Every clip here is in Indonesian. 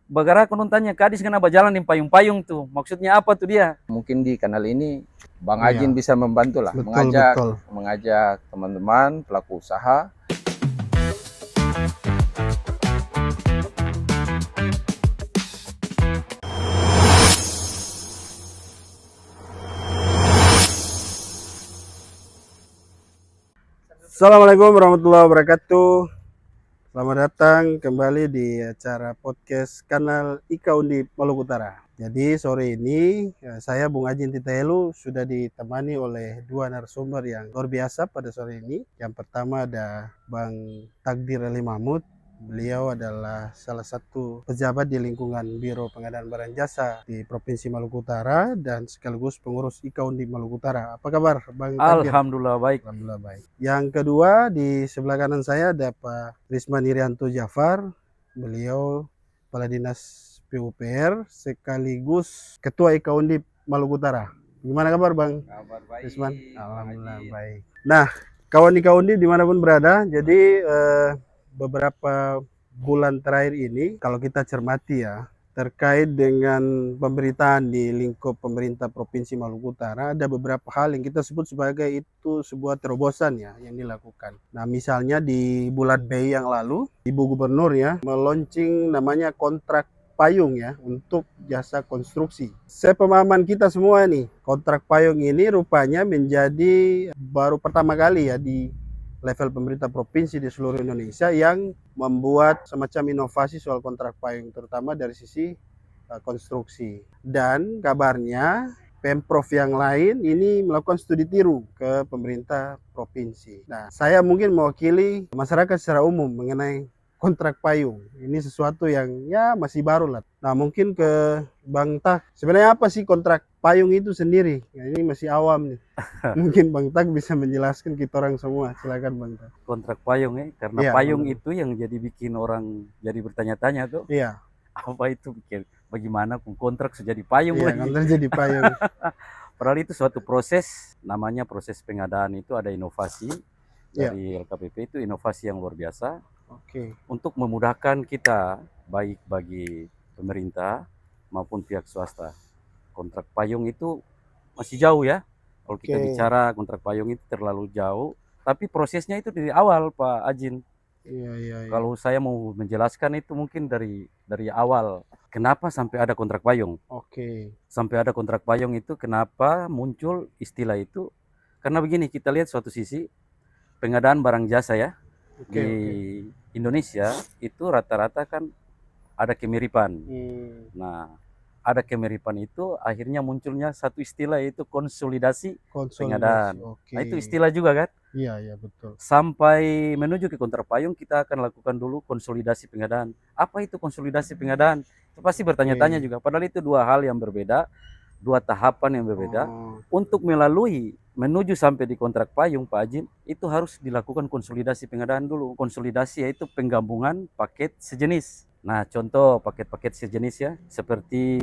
Bagara konon tanya, Kadis kenapa jalan di payung-payung tuh? Maksudnya apa tuh dia? Mungkin di kanal ini Bang Ajin Iya, bisa membantu lah, betul betul. mengajak teman-teman pelaku usaha. Assalamualaikum warahmatullahi wabarakatuh. Selamat datang kembali di acara podcast kanal Ika Undip Maluku Utara. Jadi sore ini saya Bung Ajin Titahelu sudah ditemani oleh dua narasumber yang luar biasa pada sore ini. Yang pertama ada Bang Takdir Ali Mahmud. Beliau adalah salah satu pejabat di lingkungan Biro Pengadaan Barang Jasa di Provinsi Maluku Utara dan sekaligus pengurus Ika Undip Maluku Utara. Apa kabar Bang Takdir? Alhamdulillah baik. Alhamdulillah baik. Yang kedua di sebelah kanan saya ada Pak Risman Irianto Jafar. Beliau Kepala Dinas PUPR sekaligus Ketua Ika Undip Maluku Utara. Gimana kabar Bang Kabar baik, Risman? Bang Alhamdulillah Ajin. baik. Nah, kawan Ika Undip dimanapun berada, jadi beberapa bulan terakhir ini kalau kita cermati ya, terkait dengan pemberitaan di lingkup pemerintah Provinsi Maluku Utara, ada beberapa hal yang kita sebut sebagai itu sebuah terobosan ya yang dilakukan. Nah, misalnya di bulan Mei yang lalu, Ibu Gubernur ya meluncing namanya kontrak payung ya untuk jasa konstruksi. Sepemahaman kita semua nih, kontrak payung ini rupanya menjadi baru pertama kali ya di level pemerintah provinsi di seluruh Indonesia yang membuat semacam inovasi soal kontrak payung, terutama dari sisi konstruksi. Dan kabarnya Pemprov yang lain ini melakukan studi tiru ke pemerintah provinsi. Nah, saya mungkin mewakili masyarakat secara umum mengenai kontrak payung. Ini sesuatu yang ya masih baru lah. Nah, mungkin ke Bang Tak, sebenarnya apa sih kontrak payung itu sendiri? Nah, ini masih awam nih. Mungkin Bang Tak bisa menjelaskan kita orang semua. Silakan Bang Tak. Kontrak payung ya, karena Iya, payung benar. itu yang jadi bikin orang jadi bertanya-tanya tuh, Iya, apa itu bikin bagaimana kontrak sudah jadi payung iya, lagi. kontrak jadi payung. Padahal itu suatu proses, namanya proses pengadaan itu ada inovasi Iya, dari LKPP, itu inovasi yang luar biasa oke, untuk memudahkan kita, baik bagi pemerintah maupun pihak swasta. Kontrak payung itu masih jauh ya. Kalau kita oke. bicara kontrak payung itu terlalu jauh, tapi prosesnya itu dari awal Pak Ajin. Iya, iya, iya. Kalau saya mau menjelaskan itu mungkin dari awal. Kenapa sampai ada kontrak payung? Oke, Sampai ada kontrak payung itu kenapa muncul istilah itu? Karena begini, kita lihat suatu sisi pengadaan barang jasa ya oke, di oke. Indonesia itu rata-rata kan ada kemiripan. Hmm, Nah, ada kemiripan itu akhirnya munculnya satu istilah yaitu konsolidasi konsolidasi. pengadaan. Nah, Oke. itu istilah juga kan? Iya, iya, betul. Sampai menuju ke kontrak payung kita akan lakukan dulu konsolidasi pengadaan. Apa itu konsolidasi pengadaan? Itu pasti bertanya-tanya Oke. juga. Padahal itu dua hal yang berbeda, dua tahapan yang berbeda. Oh, Untuk melalui menuju sampai di kontrak payung Pak Ajin, itu harus dilakukan konsolidasi pengadaan dulu. Konsolidasi yaitu penggabungan paket sejenis. Nah, contoh paket-paket sejenis ya, seperti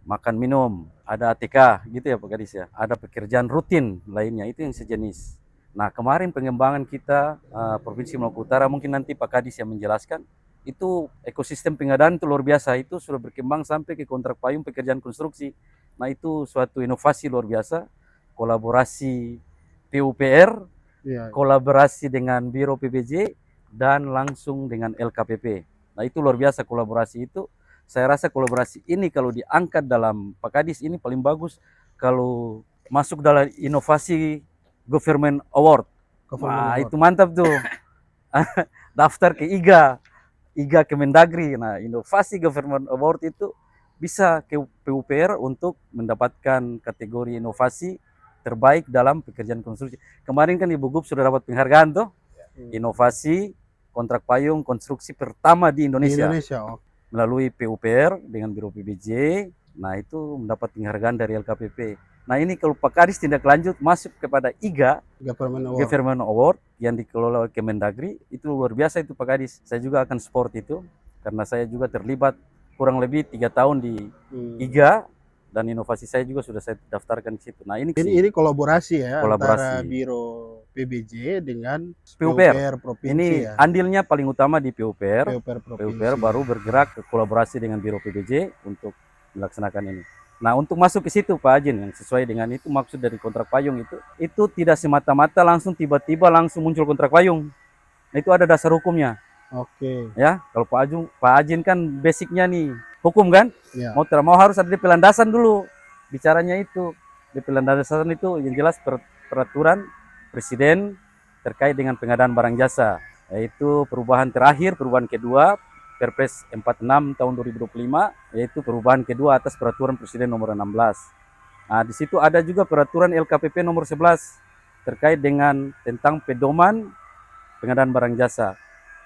makan minum, ada ATK gitu ya Pak Gadis ya. Ada pekerjaan rutin lainnya, itu yang sejenis. Nah, kemarin pengembangan kita Provinsi Maluku Utara, mungkin nanti Pak Kadis yang menjelaskan, itu ekosistem pengadaan itu luar biasa, itu sudah berkembang sampai ke kontrak payung pekerjaan konstruksi. Nah, itu suatu inovasi luar biasa, kolaborasi PUPR, iya, iya. kolaborasi dengan Biro PBJ, dan langsung dengan LKPP. Nah, itu luar biasa kolaborasi itu. Saya rasa kolaborasi ini kalau diangkat dalam Pak Kadis ini paling bagus kalau masuk dalam inovasi Government Award. Government Wah, award. itu mantap tuh. Daftar ke IGA Kemendagri. Nah, inovasi Government Award itu bisa ke PUPR untuk mendapatkan kategori inovasi terbaik dalam pekerjaan konstruksi. Kemarin kan Ibu Gub sudah dapat penghargaan tuh, Hmm. inovasi kontrak payung konstruksi pertama di Di Indonesia Indonesia, oh, melalui PUPR dengan Biro PBJ. Nah, itu mendapat penghargaan dari LKPP. Nah, ini kalau Pak Kadis tindak lanjut masuk kepada IGA Government award. Government Award yang dikelola oleh Kemendagri, itu luar biasa itu Pak Kadis. Saya juga akan support itu karena saya juga terlibat kurang lebih 3 tahun di Hmm. IGA dan inovasi saya juga sudah saya daftarkan di situ. Nah, ini sih Ini kolaborasi ya antara kolaborasi. Biro PBJ dengan PUPR. provinsi Ini ya. andilnya paling utama di PUPR. PUPR provinsi. PUPR baru bergerak ke kolaborasi dengan Biro PBJ untuk melaksanakan ini. Nah, untuk masuk ke situ Pak Ajin, yang sesuai dengan itu maksud dari kontrak payung itu tidak semata-mata langsung tiba-tiba langsung muncul kontrak payung. Nah, itu ada dasar hukumnya. Oke. Ya, kalau Pak Ajin kan basicnya nih hukum kan, Ya. mau tidak mau harus ada di landasan dulu. Bicaranya itu di landasan itu yang jelas peraturan presiden terkait dengan pengadaan barang jasa, yaitu perubahan terakhir, perubahan kedua Perpres 46 tahun 2025, yaitu perubahan kedua atas peraturan presiden nomor 16. Nah, di situ ada juga peraturan LKPP nomor 11 terkait dengan tentang pedoman pengadaan barang jasa.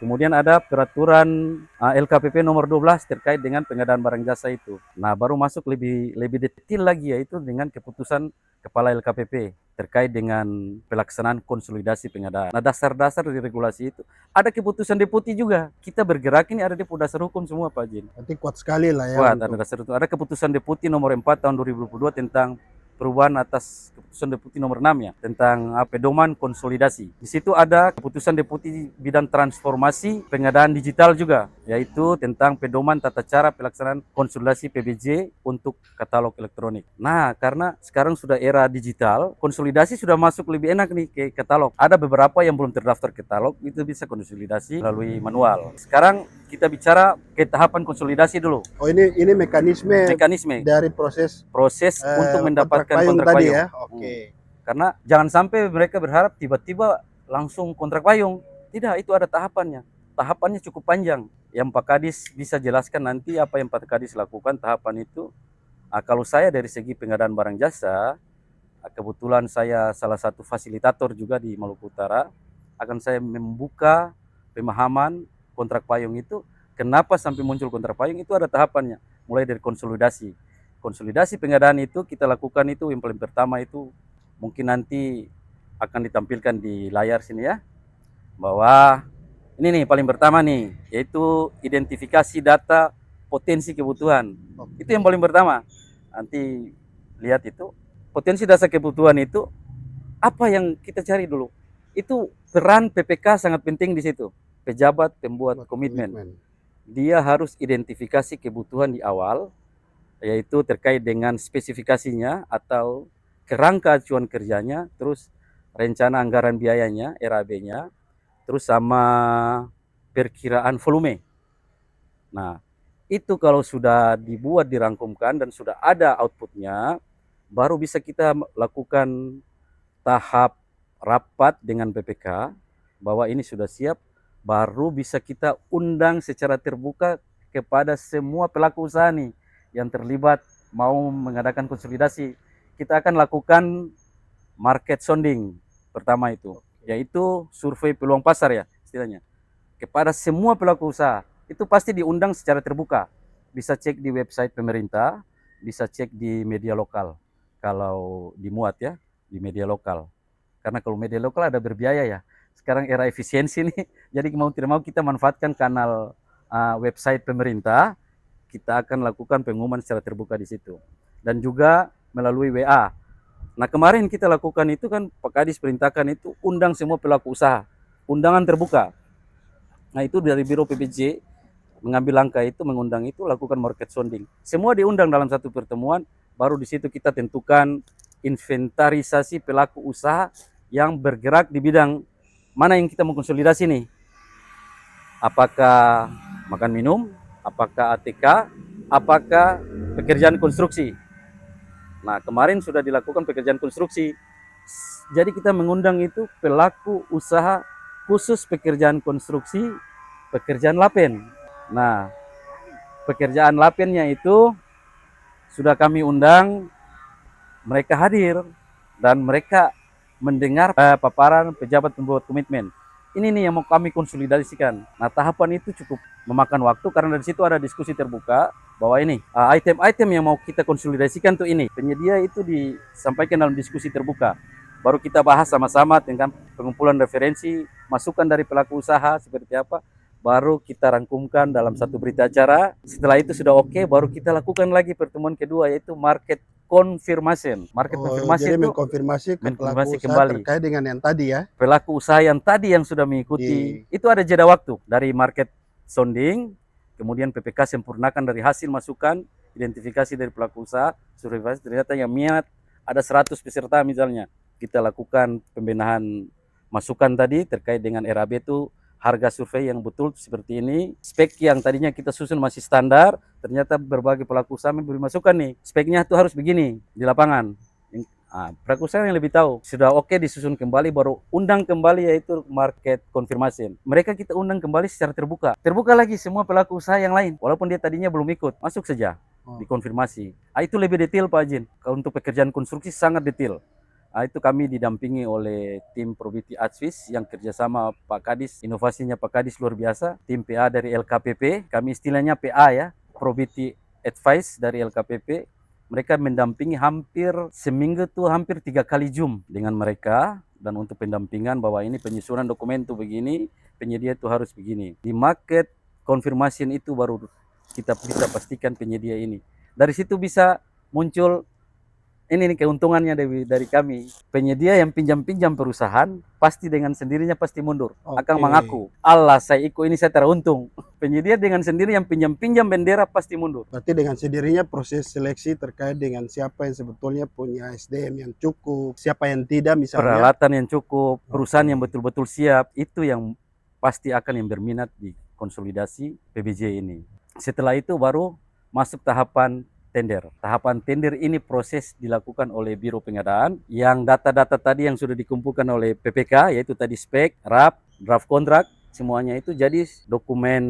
Kemudian ada peraturan LKPP nomor 12 terkait dengan pengadaan barang jasa itu. Nah, baru masuk lebih detail lagi, yaitu dengan keputusan Kepala LKPP terkait dengan pelaksanaan konsolidasi pengadaan. Nah, dasar-dasar dari regulasi itu. Ada keputusan deputi juga. Kita bergerak ini ada di dasar hukum semua Pak Jin. Berarti kuat sekali lah ya. Kuat, ada dasar itu. Ada keputusan deputi nomor 4 tahun 2022 tentang perubahan atas keputusan deputi nomor 6 ya, tentang pedoman konsolidasi. Di situ ada keputusan deputi bidang transformasi pengadaan digital juga, yaitu tentang pedoman tata cara pelaksanaan konsolidasi PBJ untuk katalog elektronik. Nah, karena sekarang sudah era digital, konsolidasi sudah masuk lebih enak nih ke katalog. Ada beberapa yang belum terdaftar katalog, itu bisa konsolidasi melalui manual. Sekarang kita bicara ke tahapan konsolidasi dulu. Oh, ini mekanisme dari proses untuk mendapatkan kontrak tadi payung. Ya. Oke. Karena jangan sampai mereka berharap tiba-tiba langsung kontrak payung. Tidak, itu ada tahapannya. Tahapannya cukup panjang. Yang Pak Kadis bisa jelaskan nanti apa yang Pak Kadis lakukan tahapan itu. Kalau saya dari segi pengadaan barang jasa, kebetulan saya salah satu fasilitator juga di Maluku Utara, akan saya membuka pemahaman kontrak payung itu. Kenapa sampai muncul kontrak payung itu ada tahapannya. Mulai dari konsolidasi. Konsolidasi pengadaan itu kita lakukan itu yang paling pertama itu mungkin nanti akan ditampilkan di layar sini ya, bahwa ini nih paling pertama nih, yaitu identifikasi data potensi kebutuhan. Itu yang paling pertama. Nanti lihat itu potensi data kebutuhan itu apa yang kita cari dulu. Itu peran PPK sangat penting di situ. Pejabat pembuat komitmen. Dia harus identifikasi kebutuhan di awal, yaitu terkait dengan spesifikasinya atau kerangka acuan kerjanya, terus rencana anggaran biayanya, RAB-nya, terus sama perkiraan volume. Nah, itu kalau sudah dibuat, dirangkumkan, dan sudah ada outputnya, baru bisa kita lakukan tahap rapat dengan PPK, bahwa ini sudah siap, baru bisa kita undang secara terbuka kepada semua pelaku usaha nih, yang terlibat mau mengadakan konsolidasi. Kita akan lakukan market sounding pertama itu, yaitu survei peluang pasar ya istilahnya, kepada semua pelaku usaha. Itu pasti diundang secara terbuka. Bisa cek di website pemerintah, bisa cek di media lokal. Kalau dimuat ya, di media lokal. Karena kalau media lokal ada berbiaya ya. Sekarang era efisiensi nih, jadi mau tidak mau kita manfaatkan kanal website pemerintah. Kita akan lakukan pengumuman secara terbuka di situ. Dan juga melalui WA. Nah, kemarin kita lakukan itu kan Pak Kadis perintahkan itu undang semua pelaku usaha. Undangan terbuka. Nah, itu dari Biro PBJ mengambil langkah itu, mengundang itu, lakukan market sounding. Semua diundang dalam satu pertemuan, baru di situ kita tentukan inventarisasi pelaku usaha yang bergerak di bidang mana yang kita mau konsolidasi nih. Apakah makan minum, apakah ATK, apakah pekerjaan konstruksi. Nah, kemarin sudah dilakukan pekerjaan konstruksi. Jadi kita mengundang itu pelaku usaha khusus pekerjaan konstruksi, pekerjaan lapen. Nah, pekerjaan lapennya itu sudah kami undang, mereka hadir dan mereka mendengar paparan pejabat pembuat komitmen. Ini nih yang mau kami konsolidasikan. Nah, tahapan itu cukup memakan waktu karena dari situ ada diskusi terbuka bahwa ini item-item yang mau kita konsolidasikan tuh ini. Penyedia itu disampaikan dalam diskusi terbuka. Baru kita bahas sama-sama tentang pengumpulan referensi, masukan dari pelaku usaha seperti apa. baru kita rangkumkan dalam satu berita acara. Setelah itu sudah oke, baru kita lakukan lagi pertemuan kedua, yaitu market confirmation. Market Oh, confirmation jadi itu mengkonfirmasi ke pelaku mengkonfirmasi usaha kembali. terkait dengan yang tadi ya. Pelaku usaha yang tadi yang sudah mengikuti, itu ada jeda waktu dari market sounding, kemudian PPK sempurnakan dari hasil masukan, identifikasi dari pelaku usaha, survei ternyata yang minat ada 100 peserta misalnya. Kita lakukan pembenahan masukan tadi terkait dengan RAB itu harga survei yang betul seperti ini. Spek yang tadinya kita susun masih standar, ternyata berbagai pelaku usaha memberi masukan nih. Speknya itu harus begini di lapangan. Pelaku usaha yang lebih tahu. Sudah oke disusun kembali, baru undang kembali yaitu market confirmation. Mereka kita undang kembali secara terbuka. Terbuka lagi semua pelaku usaha yang lain. Walaupun dia tadinya belum ikut, masuk saja dikonfirmasi. Itu lebih detail Pak Ajin. Untuk pekerjaan konstruksi sangat detail. Itu kami didampingi oleh tim Probiti Advis yang kerjasama Pak Kadis, inovasinya Pak Kadis luar biasa, tim PA dari LKPP, kami istilahnya PA ya, Probiti Advice dari LKPP. Mereka mendampingi hampir seminggu tuh hampir 3 kali Zoom dengan mereka, dan untuk pendampingan bahwa ini penyusunan dokumen tuh begini, penyedia itu harus begini. Di market confirmation itu baru kita bisa pastikan penyedia ini. Dari situ bisa muncul ini nih keuntungannya dari kami. Penyedia yang pinjam-pinjam perusahaan pasti dengan sendirinya pasti mundur. Akan mengaku, Allah saya ikut ini saya teruntung. Penyedia dengan sendiri yang pinjam-pinjam bendera pasti mundur. Berarti dengan sendirinya proses seleksi terkait dengan siapa yang sebetulnya punya SDM yang cukup, siapa yang tidak misalnya. Peralatan yang cukup, perusahaan yang betul-betul siap, itu yang pasti akan yang berminat di konsolidasi PBJ ini. Setelah itu baru masuk tahapan tender. Tahapan tender ini proses dilakukan oleh Biro Pengadaan yang data-data tadi yang sudah dikumpulkan oleh PPK, yaitu tadi spek, RAP, draft kontrak, semuanya itu jadi dokumen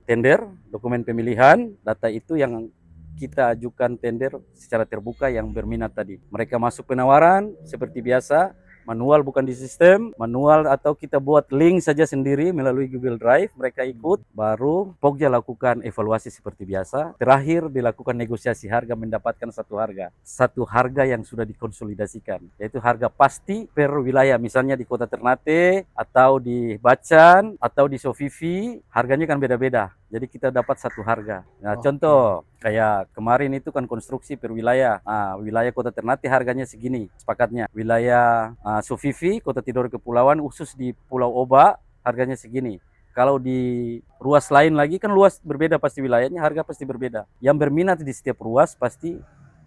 tender, dokumen pemilihan. Data itu yang kita ajukan tender secara terbuka yang berminat tadi. Mereka masuk penawaran seperti biasa, manual bukan di sistem, manual atau kita buat link saja sendiri melalui Google Drive, mereka ikut, baru Pokja lakukan evaluasi seperti biasa, terakhir dilakukan negosiasi harga mendapatkan satu harga yang sudah dikonsolidasikan, yaitu harga pasti per wilayah, misalnya di Kota Ternate, atau di Bacan, atau di Sofifi, harganya kan beda-beda, jadi kita dapat satu harga. Nah contoh, kayak kemarin itu kan konstruksi per wilayah, wilayah Kota Ternate harganya segini, sepakatnya, wilayah Sofifi, Kota Tidore Kepulauan, khusus di Pulau Oba, harganya segini. Kalau di ruas lain lagi kan luas berbeda pasti wilayahnya, harga pasti berbeda. Yang berminat di setiap ruas pasti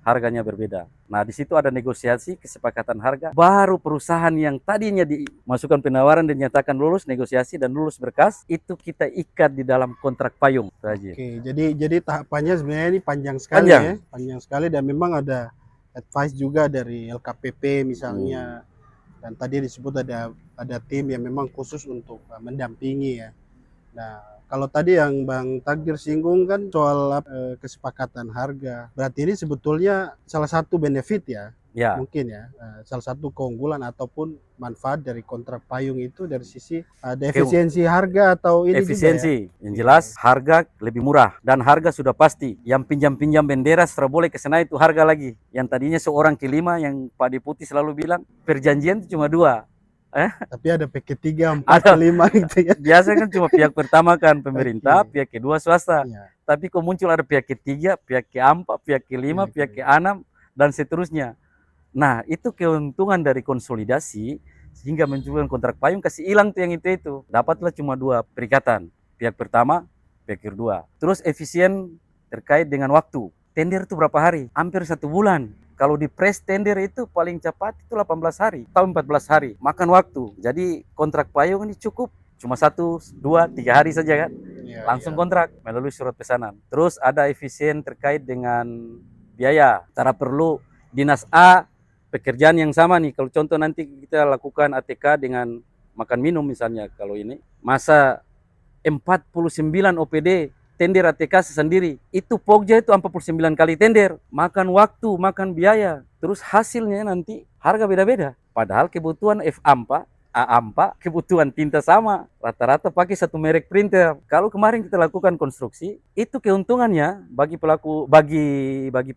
harganya berbeda. Nah di situ ada negosiasi, kesepakatan harga. Baru perusahaan yang tadinya dimasukkan penawaran dan dinyatakan lulus negosiasi dan lulus berkas, itu kita ikat di dalam kontrak payung. Oke, jadi tahapannya sebenarnya ini panjang sekali ya, panjang sekali, dan memang ada advice juga dari LKPP misalnya. Dan tadi disebut ada tim yang memang khusus untuk mendampingi ya. Nah, kalau tadi yang Bang Takdir singgung kan soal kesepakatan harga. Berarti ini sebetulnya salah satu benefit ya. Mungkin ya, salah satu keunggulan ataupun manfaat dari kontrak payung itu dari sisi ada efisiensi harga atau ini efisiensi. juga ya? Yang jelas harga lebih murah dan harga sudah pasti. Yang pinjam-pinjam bendera setelah boleh kesana itu harga lagi. Yang tadinya seorang kelima yang Pak Deputi selalu bilang perjanjian itu cuma 2. Tapi ada P3, 4, 5 gitu ya. Biasanya kan cuma pihak pertama kan pemerintah, pihak kedua swasta. Tapi kok muncul ada pihak ketiga, pihak keempat, pihak kelima, pihak keenam, dan seterusnya. Nah itu keuntungan dari konsolidasi sehingga menunjukkan kontrak payung kasih hilang tuh yang itu. Dapatlah cuma 2 perikatan, pihak pertama, pihak kedua. Terus efisien terkait dengan waktu. Tender itu berapa hari? Hampir 1 bulan. Kalau di press tender itu paling cepat itu 18 hari atau 14 hari. Makan waktu. Jadi kontrak payung ini cukup cuma 1, 2, 3 hari saja kan. Langsung kontrak melalui surat pesanan. Terus ada efisien terkait dengan biaya. Cara perlu dinas A pekerjaan yang sama nih. Kalau contoh nanti kita lakukan ATK dengan makan minum misalnya, kalau ini masa 49 OPD tender ATK sendiri, itu Pokja itu 49 kali tender, makan waktu, makan biaya, terus hasilnya nanti harga beda-beda. Padahal kebutuhan F4, A4, kebutuhan tinta sama, rata-rata pakai satu merek printer. Kalau kemarin kita lakukan konstruksi, itu keuntungannya bagi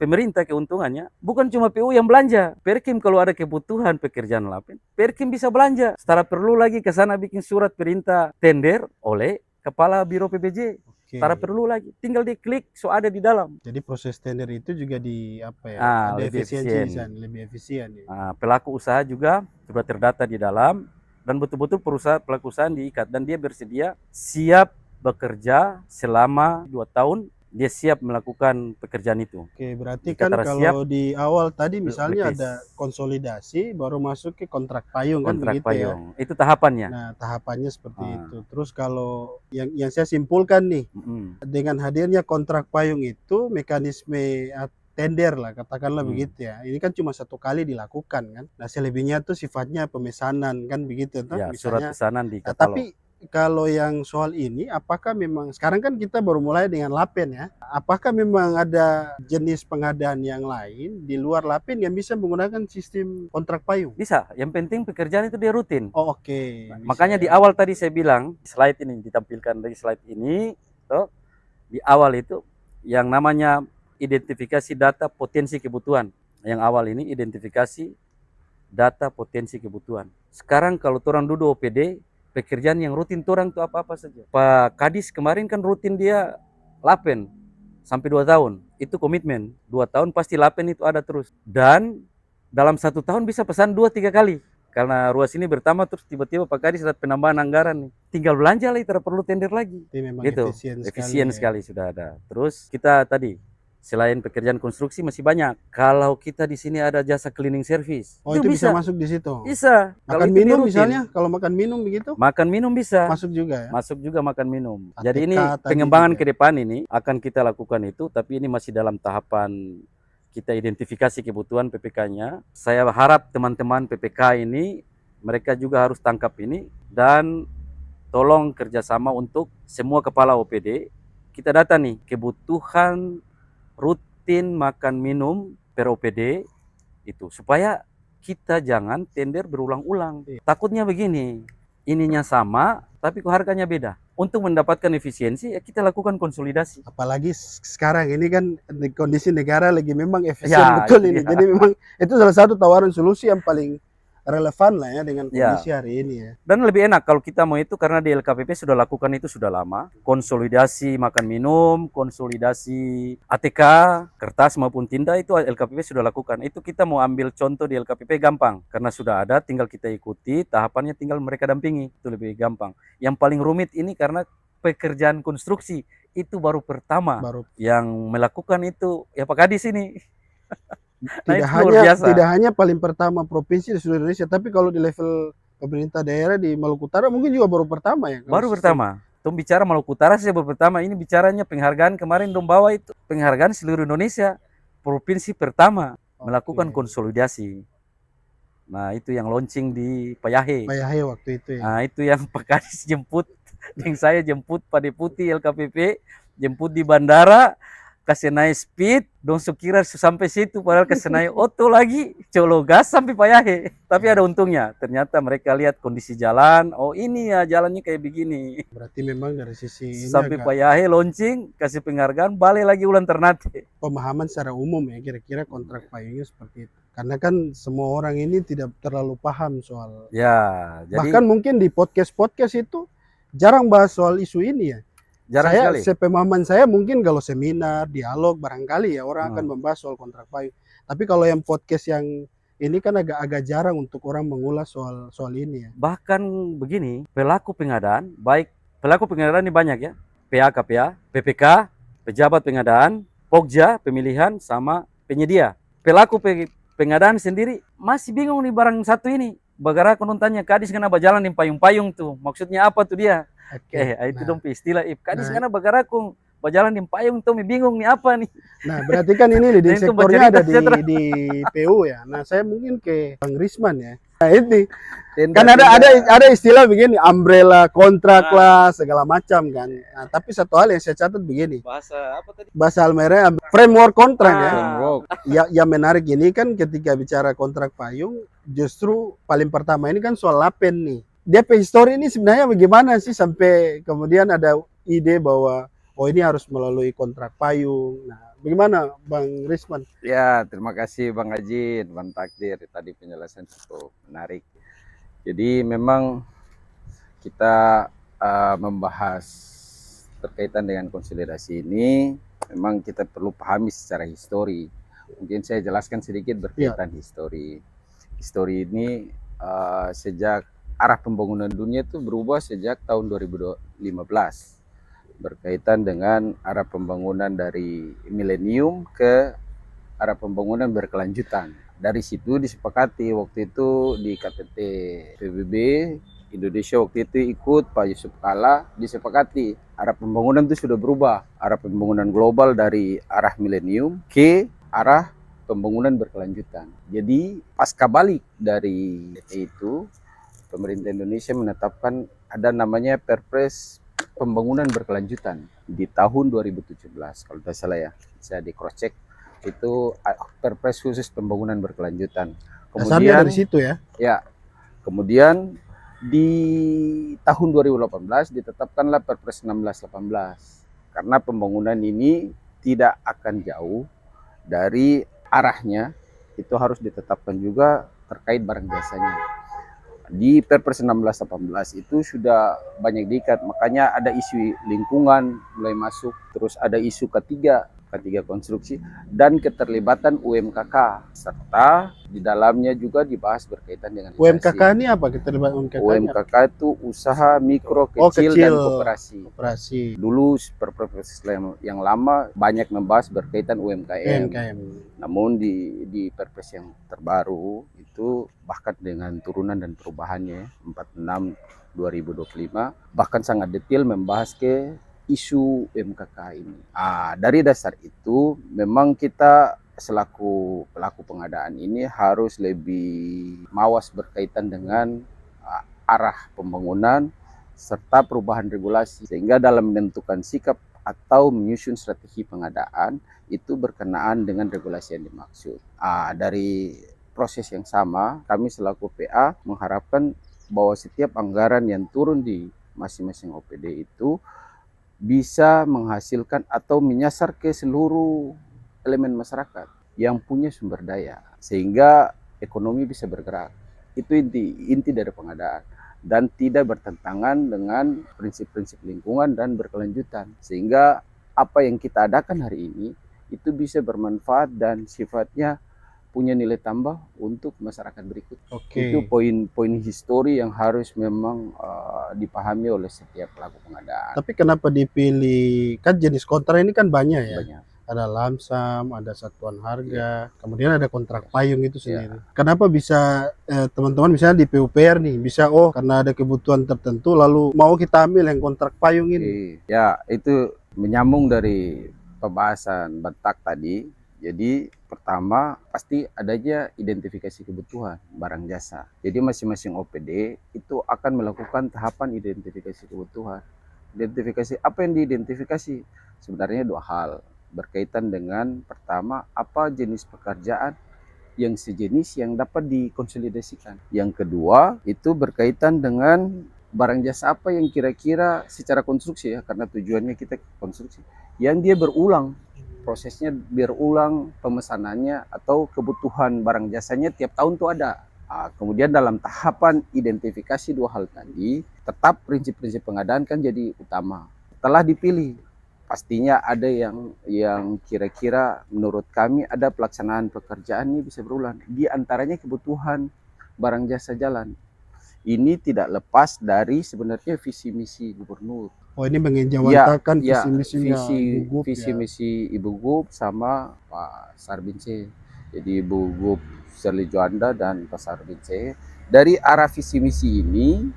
pemerintah, keuntungannya bukan cuma PU yang belanja. Perkim kalau ada kebutuhan pekerjaan lapen, Perkim bisa belanja. Secara perlu lagi ke sana bikin surat perintah tender oleh kepala Biro PBJ. Oke. Tara perlu lagi, tinggal diklik, so ada di dalam. Jadi proses tender itu juga di apa ya? Ada Lebih efisiensi efisien. di sana, lebih efisien ya. Pelaku usaha juga sudah terdata di dalam dan betul-betul pelaku usaha diikat dan dia bersedia siap bekerja selama 2 tahun. Dia siap melakukan pekerjaan itu. Oke, berarti Jika kan Tara siap, kalau di awal tadi misalnya lepis. ada konsolidasi, baru masuk ke kontrak payung kan Kontrak begitu ya. payung. Itu tahapannya. Nah, tahapannya seperti Ah. itu. Terus kalau yang saya simpulkan nih, dengan hadirnya kontrak payung itu mekanisme tender lah, katakanlah begitu ya. Ini kan cuma 1 kali dilakukan kan. Nah, selebihnya tuh sifatnya pemesanan kan begitu toh. Ya, surat Misalnya, pesanan di nah, katalog. tapi kalau yang soal ini, apakah memang sekarang kan kita baru mulai dengan Lapen ya? Apakah memang ada jenis pengadaan yang lain di luar Lapen yang bisa menggunakan sistem kontrak payung? Bisa, yang penting pekerjaan itu dia rutin. Oh, oke. Bisa Makanya ya. di awal tadi saya bilang, slide ini ditampilkan dari slide ini, toh, di awal itu yang namanya identifikasi data potensi kebutuhan. Yang awal ini identifikasi data potensi kebutuhan. Sekarang kalau orang duduk OPD, pekerjaan yang rutin orang itu apa-apa saja. Pak Kadis kemarin kan rutin dia Lapen sampai 2 tahun. Itu komitmen. 2 tahun pasti Lapen itu ada terus. Dan dalam 1 tahun bisa pesan 2-3 kali. Karena ruas ini bertambah terus tiba-tiba Pak Kadis ada penambahan anggaran nih. Tinggal belanja lagi, tidak perlu tender lagi. Ini memang Gitu. efisien Sekali sudah ada. Terus kita tadi selain pekerjaan konstruksi masih banyak. Kalau kita di sini ada jasa cleaning service. Oh, itu bisa masuk di situ. Bisa. Makan minum misalnya, kalau makan minum begitu? Makan minum bisa. Masuk juga ya. Masuk juga makan minum. ATK Jadi ini tadi pengembangan juga. ke depan ini akan kita lakukan itu, tapi ini masih dalam tahapan kita identifikasi kebutuhan PPK-nya. Saya harap teman-teman PPK ini mereka juga harus tangkap ini dan tolong kerjasama untuk semua kepala OPD. Kita data nih kebutuhan rutin makan minum per OPD itu supaya kita jangan tender berulang-ulang. Takutnya begini, ininya sama tapi kok harganya beda. Untuk mendapatkan efisiensi ya kita lakukan konsolidasi. Apalagi sekarang ini kan kondisi negara lagi memang efisien Ya, betul itu ini. dia. Jadi memang itu salah satu tawaran solusi yang paling relevan lah ya dengan kondisi hari ini ya. Dan lebih enak kalau kita mau itu karena di LKPP sudah lakukan itu sudah lama. Konsolidasi makan minum, konsolidasi ATK, kertas maupun tinta itu LKPP sudah lakukan. Itu kita mau ambil contoh di LKPP gampang. Karena sudah ada tinggal kita ikuti, tahapannya tinggal mereka dampingi. Itu lebih gampang. Yang paling rumit ini karena pekerjaan konstruksi itu baru pertama. Yang melakukan itu ya Pak Kadis ini. Tidak hanya paling pertama provinsi di seluruh Indonesia, tapi kalau di level pemerintah daerah di Maluku Utara mungkin juga baru pertama ya. Baru pertama. Tom bicara Maluku Utara saja baru pertama. Ini bicaranya penghargaan kemarin dong bawa itu penghargaan seluruh Indonesia, provinsi pertama melakukan konsolidasi. Nah itu yang launching di Payahe. Payahe waktu itu ya. Nah itu yang Pak Kadis jemput, yang saya jemput Pak Deputi LKPP, jemput di bandara. Kasih naik speed, dong sukira sampai situ, padahal kasih naik oto lagi, colo gas sampai Payahe. Tapi ada untungnya, ternyata mereka lihat kondisi jalan, oh ini ya jalannya kayak begini. Berarti memang dari sisi ini sampai Payahe launching, kasih penghargaan, balik lagi ulang Ternate. Pemahaman secara umum ya, kira-kira kontrak payungnya seperti itu. Karena kan semua orang ini tidak terlalu paham soal. Ya, jadi bahkan mungkin di podcast itu jarang bahas soal isu ini ya. Jarang saya, sekali. sepemahaman saya mungkin kalau seminar, dialog barangkali ya orang akan membahas soal kontrak payung. Tapi kalau yang podcast yang ini kan agak jarang untuk orang mengulas soal ini ya. Bahkan begini, pelaku pengadaan, baik pelaku pengadaan ini banyak ya. PA, KPA, PPK, pejabat pengadaan, Pokja, pemilihan, sama penyedia. Pelaku pengadaan sendiri masih bingung nih barang satu ini. Bagara konon tanya, Kadis kenapa jalan di payung-payung tuh? Maksudnya apa tuh dia? Itu dong istilah Kadis karena bagara kong berjalan di payung tuh bingung nih apa nih. Nah berarti kan ini leading sektornya ada di PU ya. Nah saya mungkin ke Bang Risman ya. Nah ini kan ada istilah begini, umbrella kontrak lah segala macam kan. Nah, tapi satu hal yang saya catat begini. Bahasa apa tadi? Bahasa Almere framework kontrak ya. Yang menarik ini kan ketika bicara kontrak payung, justru paling pertama ini kan soal Lapen nih. Dia histori ini sebenarnya bagaimana sih sampai kemudian ada ide bahwa oh ini harus melalui kontrak payung. Nah, bagaimana Bang Risman? Ya, terima kasih Bang Ajin, Bang Takdir. Tadi penjelasan cukup menarik. Jadi memang kita membahas terkaitan dengan konsolidasi ini, memang kita perlu pahami secara histori. Mungkin saya jelaskan sedikit berkaitan histori. Histori ini sejak arah pembangunan dunia itu berubah sejak tahun 2015 berkaitan dengan arah pembangunan dari milenium ke arah pembangunan berkelanjutan. Dari situ disepakati waktu itu di KTT PBB Indonesia waktu itu ikut Pak Yusuf Kalla, disepakati arah pembangunan itu sudah berubah, arah pembangunan global dari arah milenium ke arah pembangunan berkelanjutan. Jadi pasca balik dari itu, pemerintah Indonesia menetapkan ada namanya Perpres Pembangunan Berkelanjutan di tahun 2017 kalau tidak salah ya, saya di cross check, itu Perpres khusus pembangunan berkelanjutan. Kemudian dari situ ya. Ya, kemudian di tahun 2018 ditetapkanlah Perpres 1618 karena pembangunan ini tidak akan jauh dari arahnya, itu harus ditetapkan juga terkait barang jasanya. Di Perpres 1618 itu sudah banyak diikat, makanya ada isu lingkungan mulai masuk, terus ada isu ketiga konstruksi dan keterlibatan UMKK, serta di dalamnya juga dibahas berkaitan dengan UMKK ini apa? Keterlibatan UMKK? UMKK itu usaha mikro, kecil, dan koperasi. Dulu Perpres yang lama banyak membahas berkaitan UMKM. Namun di Perpres yang terbaru itu bahkan dengan turunan dan perubahannya 46 2025 bahkan sangat detail membahas ke isu UMKK ini. Dari dasar itu memang kita selaku pelaku pengadaan ini harus lebih mawas berkaitan dengan arah pembangunan serta perubahan regulasi, sehingga dalam menentukan sikap atau menyusun strategi pengadaan itu berkenaan dengan regulasi yang dimaksud. Dari proses yang sama, kami selaku PA mengharapkan bahwa setiap anggaran yang turun di masing-masing OPD itu bisa menghasilkan atau menyasar ke seluruh elemen masyarakat yang punya sumber daya, sehingga ekonomi bisa bergerak. Itu inti dari pengadaan, dan tidak bertentangan dengan prinsip-prinsip lingkungan dan berkelanjutan, sehingga apa yang kita adakan hari ini itu bisa bermanfaat dan sifatnya punya nilai tambah untuk masyarakat berikut. Itu poin-poin histori yang harus memang dipahami oleh setiap pelaku pengadaan. Tapi kenapa dipilih, kan jenis kontrak ini kan banyak ya? Banyak. Ada lamsam, ada satuan harga, kemudian ada kontrak payung itu sendiri. Kenapa bisa teman-teman misalnya di PUPR nih bisa karena ada kebutuhan tertentu lalu mau kita ambil yang kontrak payung ini? Ya, itu menyambung dari pembahasan Batak tadi. Jadi pertama pasti adanya identifikasi kebutuhan barang jasa. Jadi masing-masing OPD itu akan melakukan tahapan identifikasi kebutuhan. Identifikasi apa yang diidentifikasi? Sebenarnya dua hal, berkaitan dengan pertama apa jenis pekerjaan yang sejenis yang dapat dikonsolidasikan. Yang kedua itu berkaitan dengan barang jasa apa yang kira-kira secara konstruksi ya, karena tujuannya kita konstruksi, yang dia berulang, prosesnya berulang, pemesanannya atau kebutuhan barang jasanya tiap tahun tuh ada. Kemudian dalam tahapan identifikasi dua hal tadi, tetap prinsip-prinsip pengadaan kan jadi utama. Setelah dipilih, pastinya ada yang kira-kira menurut kami ada pelaksanaan pekerjaan ini bisa berulang. Di antaranya kebutuhan barang jasa jalan. Ini tidak lepas dari sebenarnya visi misi gubernur. Ini mengejawantahkan visi misi Ibu Gub sama Pak Sarbince. Jadi Ibu Gub Sherly Juanda dan Pak Sarbince. Dari arah visi misi ini,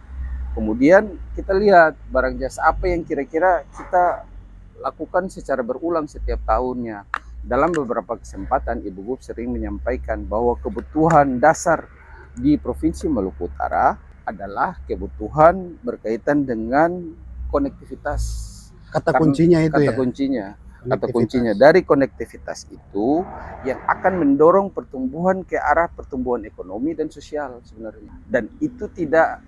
kemudian kita lihat barang jasa apa yang kira-kira kita lakukan secara berulang setiap tahunnya. Dalam beberapa kesempatan Ibu Gub sering menyampaikan bahwa kebutuhan dasar di Provinsi Maluku Utara adalah kebutuhan berkaitan dengan konektivitas. Kata kuncinya dari konektivitas itu yang akan mendorong pertumbuhan ke arah pertumbuhan ekonomi dan sosial sebenarnya. Dan itu tidak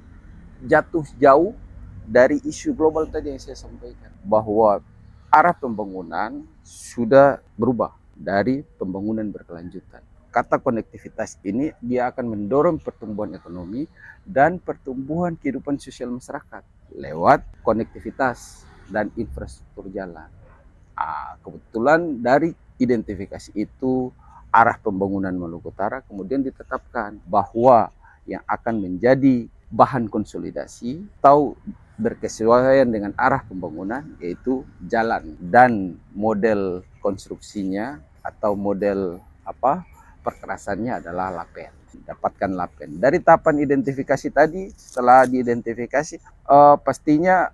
jatuh jauh dari isu global tadi yang saya sampaikan, bahwa arah pembangunan sudah berubah dari pembangunan berkelanjutan. Kata konektivitas ini dia akan mendorong pertumbuhan ekonomi dan pertumbuhan kehidupan sosial masyarakat. lewat konektivitas dan infrastruktur jalan. Kebetulan dari identifikasi itu arah pembangunan Maluku Utara kemudian ditetapkan bahwa yang akan menjadi bahan konsolidasi atau berkesesuaian dengan arah pembangunan yaitu jalan, dan model konstruksinya atau model perkerasannya adalah lapen. Dapatkan lapen. Dari tahapan identifikasi tadi, setelah diidentifikasi, pastinya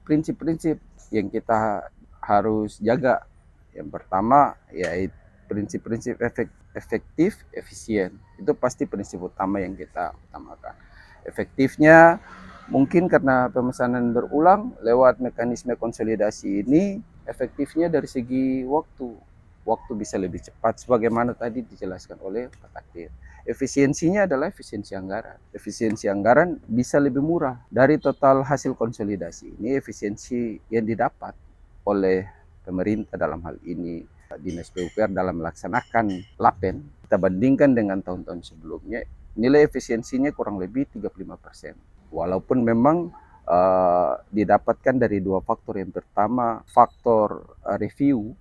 prinsip-prinsip yang kita harus jaga. Yang pertama yaitu prinsip-prinsip efektif, efisien. Itu pasti prinsip utama yang kita utamakan. Efektifnya mungkin karena pemesanan berulang lewat mekanisme konsolidasi ini, efektifnya dari segi waktu. Waktu bisa lebih cepat sebagaimana tadi dijelaskan oleh Pak Takdir. Efisiensinya adalah efisiensi anggaran. Efisiensi anggaran bisa lebih murah. Dari total hasil konsolidasi ini, efisiensi yang didapat oleh pemerintah dalam hal ini Dinas PUPR dalam melaksanakan lapen, kita bandingkan dengan tahun-tahun sebelumnya, nilai efisiensinya kurang lebih 35%. Walaupun memang didapatkan dari dua faktor. Yang pertama, faktor review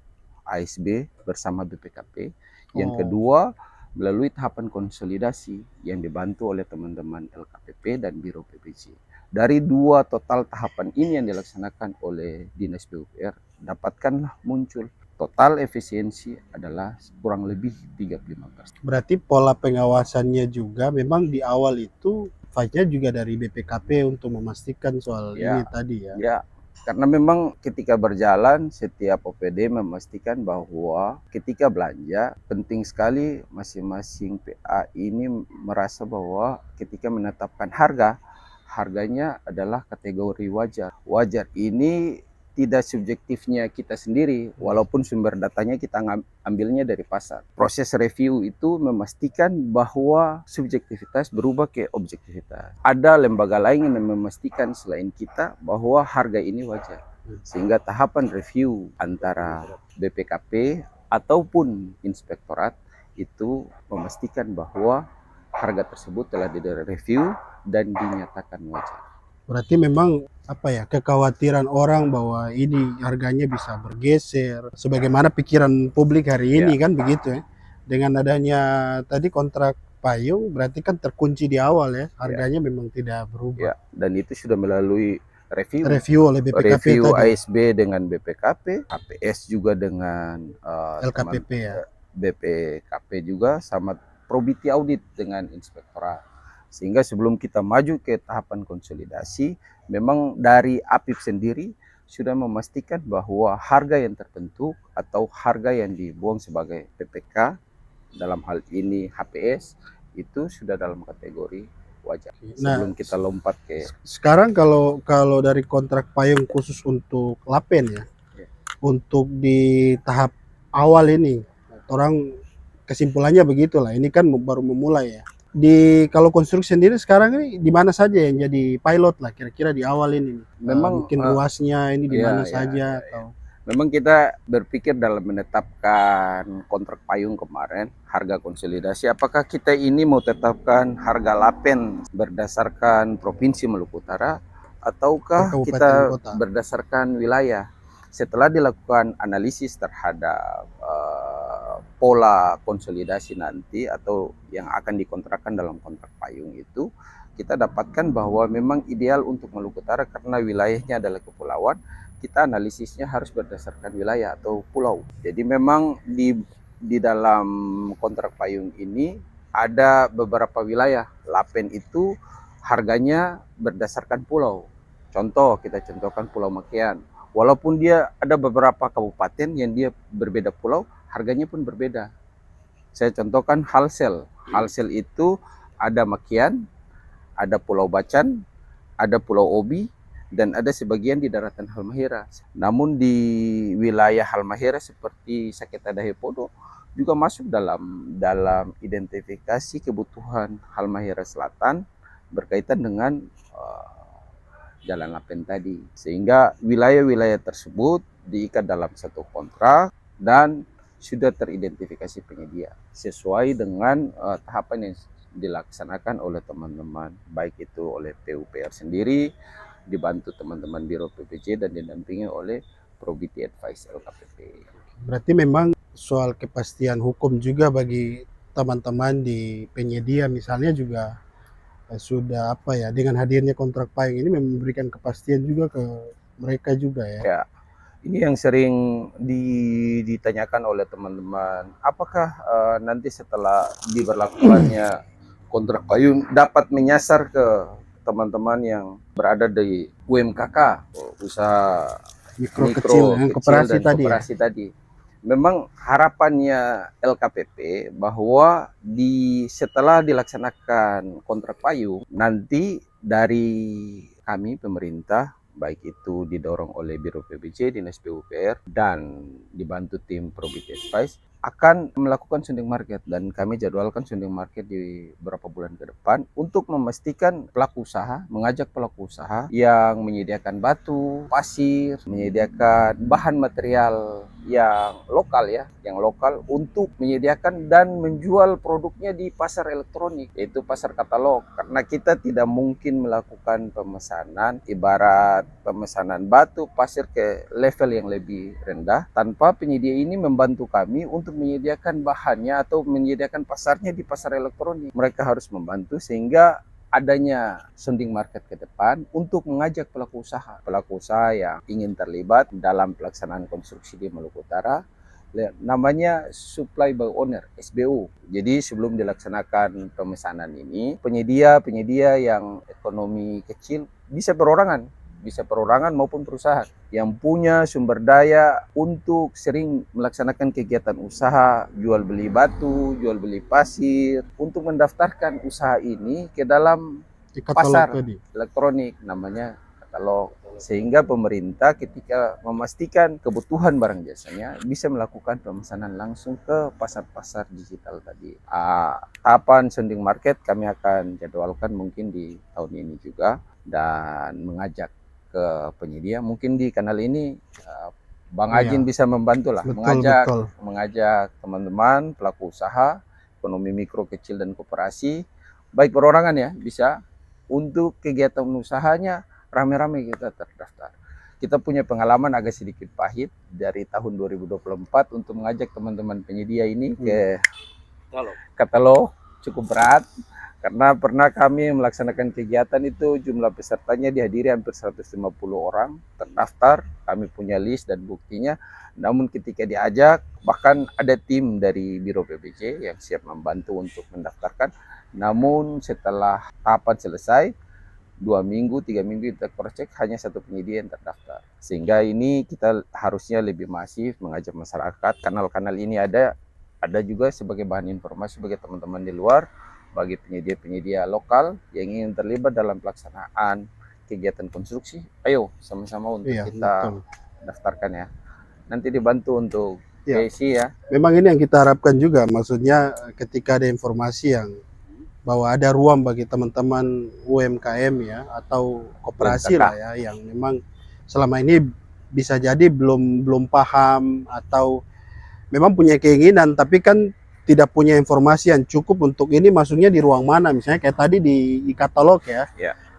ASB bersama BPKP. Yang kedua, melalui tahapan konsolidasi yang dibantu oleh teman-teman LKPP dan Biro PPJ. Dari dua total tahapan ini yang dilaksanakan oleh Dinas PUPR, dapatkanlah muncul total efisiensi adalah kurang lebih 35%. Berarti pola pengawasannya juga memang di awal itu fight-nya juga dari BPKP untuk memastikan soal ini tadi ya. Ya, karena memang ketika berjalan setiap OPD memastikan bahwa ketika belanja penting sekali masing-masing PA ini merasa bahwa ketika menetapkan harganya adalah kategori wajar. Wajar ini tidak subjektifnya kita sendiri, walaupun sumber datanya kita ambilnya dari pasar. Proses review itu memastikan bahwa subjektivitas berubah ke objektivitas. Ada lembaga lain yang memastikan selain kita bahwa harga ini wajar. Sehingga tahapan review antara BPKP ataupun inspektorat itu memastikan bahwa harga tersebut telah direview dan dinyatakan wajar. Berarti memang kekhawatiran orang bahwa ini harganya bisa bergeser sebagaimana pikiran publik hari ini kan begitu ya. Dengan adanya tadi kontrak payung berarti kan terkunci di awal ya, harganya memang tidak berubah. Dan itu sudah melalui review oleh BPKP review tadi. ASB dengan BPKP, KPS juga dengan LKPP ya. BPKP juga sama probity audit dengan inspektorat. Sehingga sebelum kita maju ke tahapan konsolidasi, memang dari APIP sendiri sudah memastikan bahwa harga yang tertentu atau harga yang dibuang sebagai PPK, dalam hal ini HPS, itu sudah dalam kategori wajar. Sebelum kita lompat ke sekarang kalau dari kontrak payung khusus untuk lapen ya, untuk di tahap awal ini, orang kesimpulannya begitulah. Ini kan baru memulai ya. Kalau konstruksi sendiri sekarang ini di mana saja yang jadi pilot lah kira-kira di awal ini? Memang mungkin ruasnya ini di mana saja atau? Memang kita berpikir dalam menetapkan kontrak payung kemarin, harga konsolidasi, apakah kita ini mau tetapkan harga lapen berdasarkan Provinsi Maluku Utara ataukah kita berdasarkan wilayah? Setelah dilakukan analisis terhadap pola konsolidasi nanti atau yang akan dikontrakkan dalam kontrak payung itu, kita dapatkan bahwa memang ideal untuk Maluku Utara karena wilayahnya adalah kepulauan. Kita analisisnya harus berdasarkan wilayah atau pulau. Jadi memang di dalam kontrak payung ini ada beberapa wilayah. Lapen itu harganya berdasarkan pulau. Contoh, kita contohkan Pulau Makian. Walaupun dia ada beberapa kabupaten yang dia berbeda pulau, harganya pun berbeda. Saya contohkan Halsel. Halsel itu ada Makian, ada Pulau Bacan, ada Pulau Obi, dan ada sebagian di daratan Halmahera. Namun di wilayah Halmahera seperti Saketa Dahepodo juga masuk dalam identifikasi kebutuhan Halmahera Selatan berkaitan dengan jalan lapen tadi. Sehingga wilayah-wilayah tersebut diikat dalam satu kontrak dan sudah teridentifikasi penyedia sesuai dengan tahapan yang dilaksanakan oleh teman-teman, baik itu oleh PUPR sendiri dibantu teman-teman Biro PPJ dan didampingi oleh Probity Advice LKPP. Berarti memang soal kepastian hukum juga bagi teman-teman di penyedia misalnya juga sudah apa ya, dengan hadirnya kontrak payung ini memberikan kepastian juga ke mereka juga ya. Ya, ini yang sering ditanyakan oleh teman-teman, apakah nanti setelah diberlakukannya kontrak payung dapat menyasar ke teman-teman yang berada di UMKK, usaha Mikro, mikro, kecil, kecil koperasi dan tadi ya. koperasi tadi. Memang harapannya LKPP bahwa setelah dilaksanakan kontrak payung, nanti dari kami pemerintah, baik itu didorong oleh Biro PPJ, Dinas PUPR, dan dibantu tim Probity Advice, akan melakukan sounding market, dan kami jadwalkan sounding market di beberapa bulan ke depan untuk memastikan pelaku usaha, mengajak pelaku usaha yang menyediakan batu, pasir, menyediakan bahan material yang lokal ya, yang lokal untuk menyediakan dan menjual produknya di pasar elektronik, yaitu pasar katalog. Karena kita tidak mungkin melakukan pemesanan, ibarat pemesanan batu, pasir ke level yang lebih rendah tanpa penyedia ini membantu kami untuk menyediakan bahannya atau menyediakan pasarnya di pasar elektronik. Mereka harus membantu sehingga adanya sounding market ke depan untuk mengajak pelaku usaha yang ingin terlibat dalam pelaksanaan konstruksi di Maluku Utara, namanya supply by owner, SBU. Jadi sebelum dilaksanakan pemesanan ini, penyedia yang ekonomi kecil bisa perorangan maupun perusahaan yang punya sumber daya untuk sering melaksanakan kegiatan usaha, jual beli batu, jual beli pasir, untuk mendaftarkan usaha ini ke dalam pasar elektronik, namanya katalog. Sehingga pemerintah ketika memastikan kebutuhan barang jasanya bisa melakukan pemesanan langsung ke pasar-pasar digital tadi. Tahapan sounding market kami akan jadwalkan mungkin di tahun ini juga, dan mengajak ke penyedia. Mungkin di kanal ini Bang Ajin bisa membantu lah, mengajak teman-teman pelaku usaha ekonomi mikro, kecil dan koperasi, baik perorangan ya, bisa untuk kegiatan usahanya rame-rame kita terdaftar. Kita punya pengalaman agak sedikit pahit dari tahun 2024 untuk mengajak teman-teman penyedia ini ke katalog, cukup berat. Karena pernah kami melaksanakan kegiatan itu, jumlah pesertanya dihadiri hampir 150 orang terdaftar, kami punya list dan buktinya. Namun ketika diajak, bahkan ada tim dari Biro PPJ yang siap membantu untuk mendaftarkan. Namun setelah tahapan selesai, 2 minggu, 3 minggu kita cross check, hanya 1 penyedia yang terdaftar. Sehingga ini kita harusnya lebih masif mengajak masyarakat. Kanal-kanal ini ada juga sebagai bahan informasi bagi teman-teman di luar, bagi penyedia-penyedia lokal yang ingin terlibat dalam pelaksanaan kegiatan konstruksi. Ayo sama-sama untuk kita daftarkan ya. Nanti dibantu untuk KC ya. Memang ini yang kita harapkan juga, maksudnya ketika ada informasi yang bahwa ada ruang bagi teman-teman UMKM ya atau koperasi lah ya, yang memang selama ini bisa jadi belum paham atau memang punya keinginan tapi kan tidak punya informasi yang cukup untuk ini masuknya di ruang mana, misalnya kayak tadi di e-katalog ya.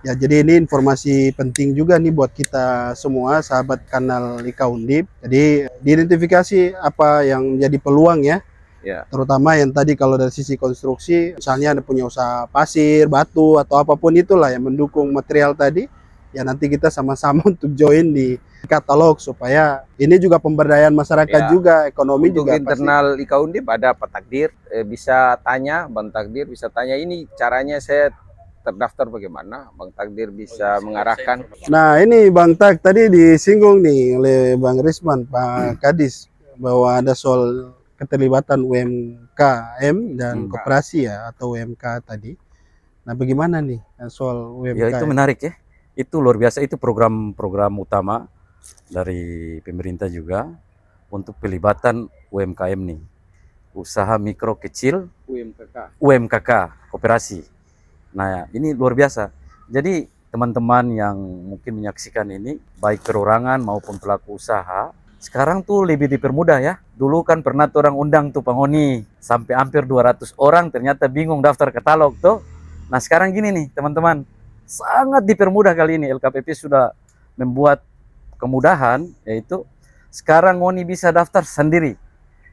Ya, jadi ini informasi penting juga nih buat kita semua sahabat kanal Ika Undip. Jadi diidentifikasi apa yang menjadi peluang ya. Terutama yang tadi kalau dari sisi konstruksi, misalnya ada punya usaha pasir, batu atau apapun itulah yang mendukung material tadi, ya nanti kita sama-sama untuk join di katalog supaya ini juga pemberdayaan masyarakat juga, ekonomi untuk juga internal Ika Undip ada Pak Takdir, bisa tanya, Bang Takdir bisa tanya ini caranya saya terdaftar bagaimana, Bang Takdir bisa mengarahkan. Nah ini Bang Tak tadi disinggung nih oleh Bang Risman, Pak Kadis, bahwa ada soal keterlibatan UMKM dan koperasi ya atau UMK tadi. Nah bagaimana nih soal UMK? Ya itu menarik ya, itu luar biasa, itu program utama dari pemerintah juga untuk pelibatan UMKM nih, usaha mikro kecil, UMKK, koperasi. Nah ini luar biasa. Jadi teman-teman yang mungkin menyaksikan ini, baik perorangan maupun pelaku usaha, sekarang tuh lebih dipermudah ya. Dulu kan pernah orang undang tuh penghuni sampai hampir 200 orang, ternyata bingung daftar katalog tuh. Nah sekarang gini nih teman-teman, sangat dipermudah kali ini. LKPP sudah membuat kemudahan, yaitu sekarang ngoni bisa daftar sendiri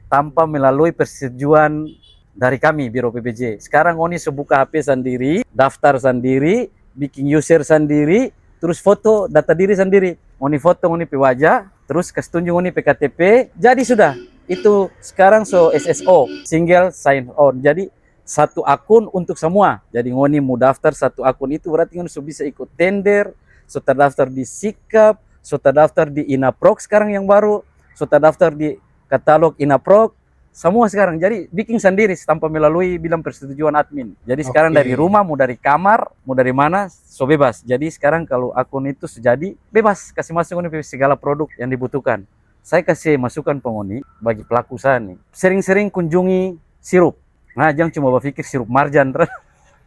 tanpa melalui persetujuan dari kami Biro PPJ. Sekarang ngoni sebuka HP sendiri, daftar sendiri, bikin user sendiri, terus foto data diri sendiri. Ngoni foto ngoni pe wajah, terus kasih tunjuk ngoni PKTP, jadi sudah. Itu sekarang so SSO, single sign on. Jadi satu akun untuk semua. Jadi ngoni mau daftar satu akun itu berarti ngoni bisa ikut tender, so terdaftar di Sikap, so terdaftar di Inaprok sekarang yang baru, so terdaftar di katalog Inaprok, semua sekarang. Jadi bikin sendiri tanpa melalui bilang persetujuan admin. Jadi sekarang dari rumah, mau dari kamar, mau dari mana, so bebas. Jadi sekarang kalau akun itu sejadi, bebas kasih masuk ngoni segala produk yang dibutuhkan. Saya kasih masukan pengoni bagi pelaku usaha nih. Sering-sering kunjungi sirup. Nah, jangan cuma berpikir sirup marjan terus.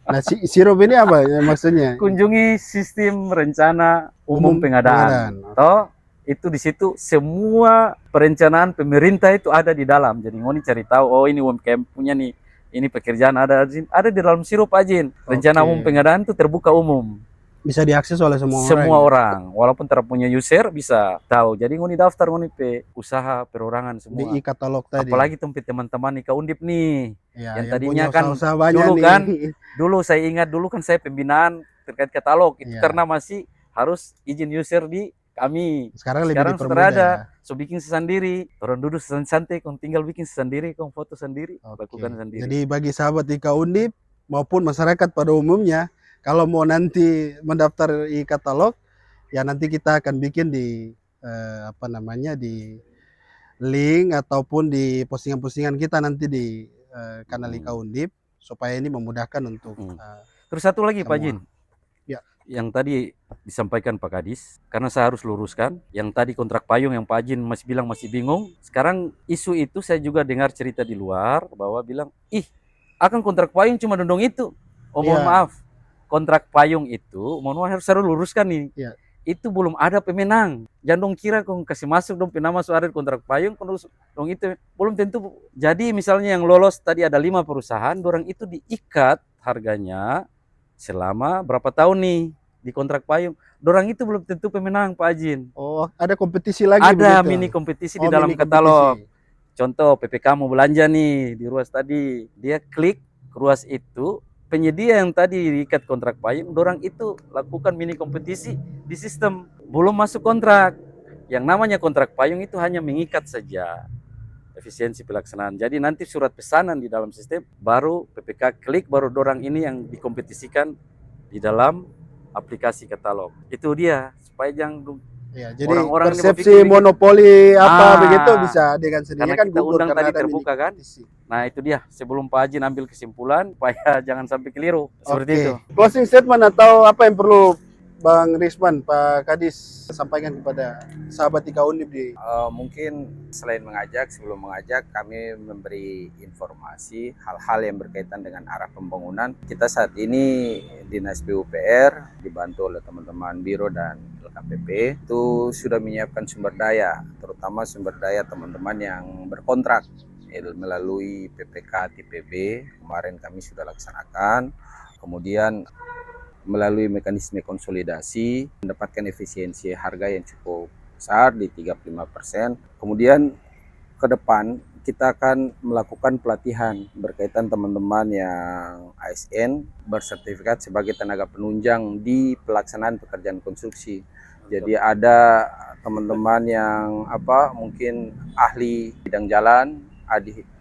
Nah, sirup ini apa ya, maksudnya? Kunjungi sistem rencana umum pengadaan. Toh, itu di situ semua perencanaan pemerintah itu ada di dalam. Jadi ngoni cari tahu, oh ini UMKM punya nih, ini pekerjaan ada di dalam sirup Ajin. Rencana umum pengadaan itu terbuka umum. Bisa diakses oleh semua orang. Walaupun tidak punya user bisa tahu. Jadi ngoni daftar ngoni pe usaha perorangan semua. Di e-katalog tadi. Apalagi tempat teman-teman Ika Undip nih. Ya, yang tadinya kan dulu saya ingat kan saya pembinaan terkait katalog itu karena masih harus izin user di kami. Sekarang sudah ada. So bikin sendiri. Orang duduk santai, kau tinggal bikin sendiri, kau foto sendiri, lakukan sendiri. Jadi bagi sahabat Ika Undip maupun masyarakat pada umumnya, kalau mau nanti mendaftar e-katalog, ya nanti kita akan bikin di di link ataupun di postingan-postingan kita nanti di kanal Ika Undip, supaya ini memudahkan untuk. Terus satu lagi Pak Jin, ya, yang tadi disampaikan Pak Kadis, karena saya harus luruskan, yang tadi kontrak payung yang Pak Jin masih bilang masih bingung. Sekarang isu itu saya juga dengar cerita di luar bahwa bilang, akan kontrak payung cuma dondong itu. Oh mohon maaf. Kontrak payung itu, mohon maaf harus saya luruskan nih, itu belum ada pemenang. Jangan dong kira kong kasih masuk dong penama ada kontrak payung, dong itu belum tentu. Jadi misalnya yang lolos tadi ada 5 perusahaan, dorang itu diikat harganya selama berapa tahun nih di kontrak payung. Dorang itu belum tentu pemenang Pak Ajin. Oh, ada kompetisi lagi? Ada mini kompetisi di dalam katalog. Contoh PPK mau belanja nih di ruas tadi, dia klik ruas itu, penyedia yang tadi diikat kontrak payung, dorang itu lakukan mini kompetisi di sistem. Belum masuk kontrak. Yang namanya kontrak payung itu hanya mengikat saja efisiensi pelaksanaan. Jadi nanti surat pesanan di dalam sistem, baru PPK klik, baru dorang ini yang dikompetisikan di dalam aplikasi katalog. Itu dia, supaya jangan jadi orang-orang persepsi monopoli begitu bisa dengan sendirinya kan kita undang tadi terbuka kan. Nah itu dia, sebelum Pak Ajin ambil kesimpulan supaya jangan sampai keliru seperti itu. Closing statement atau apa yang perlu Bang Risman, Pak Kadis sampaikan kepada sahabat Ika Undip di mungkin selain mengajak, sebelum mengajak kami memberi informasi hal-hal yang berkaitan dengan arah pembangunan. Kita saat ini Dinas PUPR dibantu oleh teman-teman Biro dan LKPP itu sudah menyiapkan sumber daya, terutama sumber daya teman-teman yang berkontrak melalui PPK TPB. Kemarin kami sudah laksanakan, kemudian melalui mekanisme konsolidasi mendapatkan efisiensi harga yang cukup besar di 35%. Kemudian ke depan kita akan melakukan pelatihan berkaitan teman-teman yang ASN bersertifikat sebagai tenaga penunjang di pelaksanaan pekerjaan konstruksi. Jadi ada teman-teman yang mungkin ahli bidang jalan,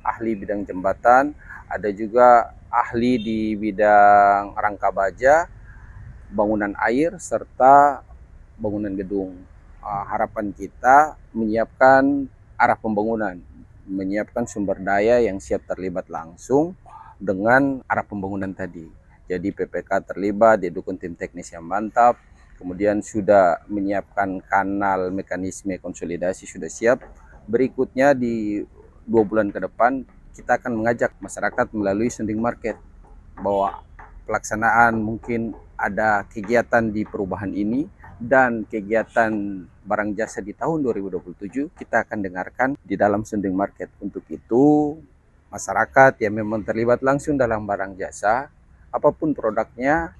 ahli bidang jembatan, ada juga ahli di bidang rangka baja, bangunan air, serta bangunan gedung. Harapan kita menyiapkan arah pembangunan, menyiapkan sumber daya yang siap terlibat langsung dengan arah pembangunan tadi. Jadi PPK terlibat, didukung tim teknis yang mantap, kemudian sudah menyiapkan kanal mekanisme konsolidasi sudah siap. Berikutnya di 2 bulan ke depan kita akan mengajak masyarakat melalui sounding market bahwa pelaksanaan mungkin ada kegiatan di perubahan ini dan kegiatan barang jasa di tahun 2027 kita akan dengarkan di dalam sounding market. Untuk itu masyarakat yang memang terlibat langsung dalam barang jasa apapun produknya,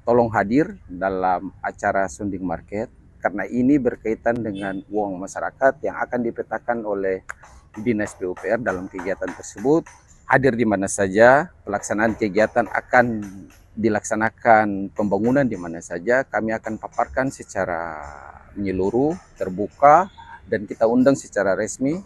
tolong hadir dalam acara sounding market, karena ini berkaitan dengan uang masyarakat yang akan dipetakan oleh Dinas PUPR dalam kegiatan tersebut. Hadir di mana saja, pelaksanaan kegiatan akan dilaksanakan, pembangunan di mana saja, kami akan paparkan secara menyeluruh, terbuka, dan kita undang secara resmi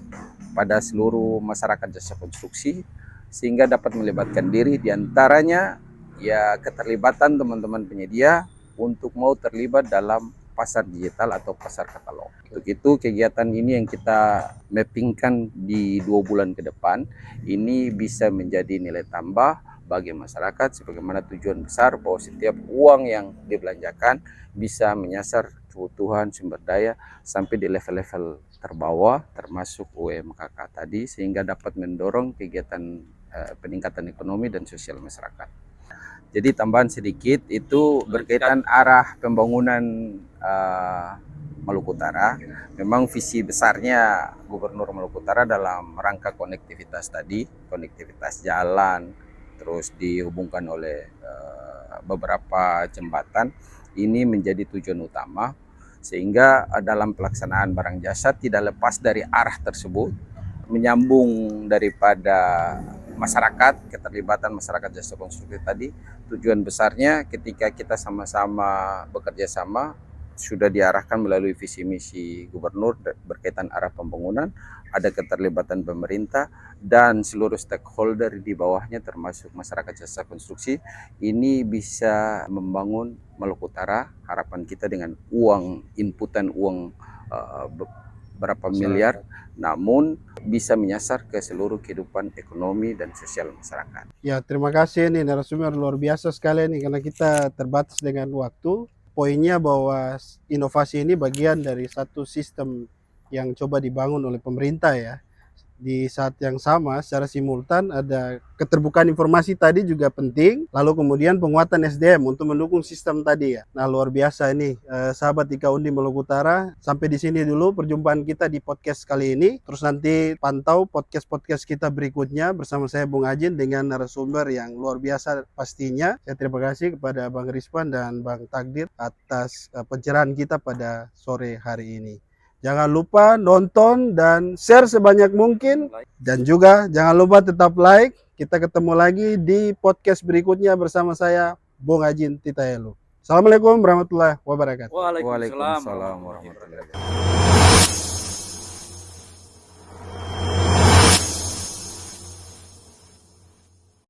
pada seluruh masyarakat jasa konstruksi, sehingga dapat melibatkan diri, diantaranya ya keterlibatan teman-teman penyedia untuk mau terlibat dalam pasar digital atau pasar katalog. Untuk itu kegiatan ini yang kita mappingkan di 2 bulan ke depan, ini bisa menjadi nilai tambah bagi masyarakat, sebagaimana tujuan besar bahwa setiap uang yang dibelanjakan bisa menyasar kebutuhan sumber daya sampai di level-level terbawah, termasuk UMKK tadi, sehingga dapat mendorong kegiatan peningkatan ekonomi dan sosial masyarakat. Jadi tambahan sedikit itu berkaitan arah pembangunan Maluku Utara. Memang visi besarnya Gubernur Maluku Utara dalam rangka konektivitas tadi, konektivitas jalan, terus dihubungkan oleh beberapa jembatan, ini menjadi tujuan utama, sehingga dalam pelaksanaan barang jasa tidak lepas dari arah tersebut, menyambung daripada masyarakat, keterlibatan masyarakat jasa konstruksi tadi. Tujuan besarnya ketika kita sama-sama bekerja sama, sudah diarahkan melalui visi misi gubernur berkaitan arah pembangunan, ada keterlibatan pemerintah dan seluruh stakeholder di bawahnya termasuk masyarakat jasa konstruksi, ini bisa membangun Maluku Utara. Harapan kita dengan uang inputan uang berapa miliar, namun bisa menyasar ke seluruh kehidupan ekonomi dan sosial masyarakat. Ya, terima kasih nih narasumber luar biasa sekali nih, karena kita terbatas dengan waktu. Poinnya bahwa inovasi ini bagian dari satu sistem yang coba dibangun oleh pemerintah ya. Di saat yang sama secara simultan ada keterbukaan informasi tadi juga penting, lalu kemudian penguatan SDM untuk mendukung sistem tadi ya. Nah, luar biasa ini sahabat IKA Undi Maluku Utara. Sampai di sini dulu perjumpaan kita di podcast kali ini. Terus nanti pantau podcast-podcast kita berikutnya bersama saya Bung Ajin dengan narasumber yang luar biasa pastinya. Saya terima kasih kepada Bang Rizwan dan Bang Takdir atas pencerahan kita pada sore hari ini. Jangan lupa nonton dan share sebanyak mungkin. Dan juga jangan lupa tetap like. Kita ketemu lagi di podcast berikutnya bersama saya, Bung Ajin Titayelu. Assalamualaikum warahmatullahi wabarakatuh. Waalaikumsalam warahmatullahi wabarakatuh.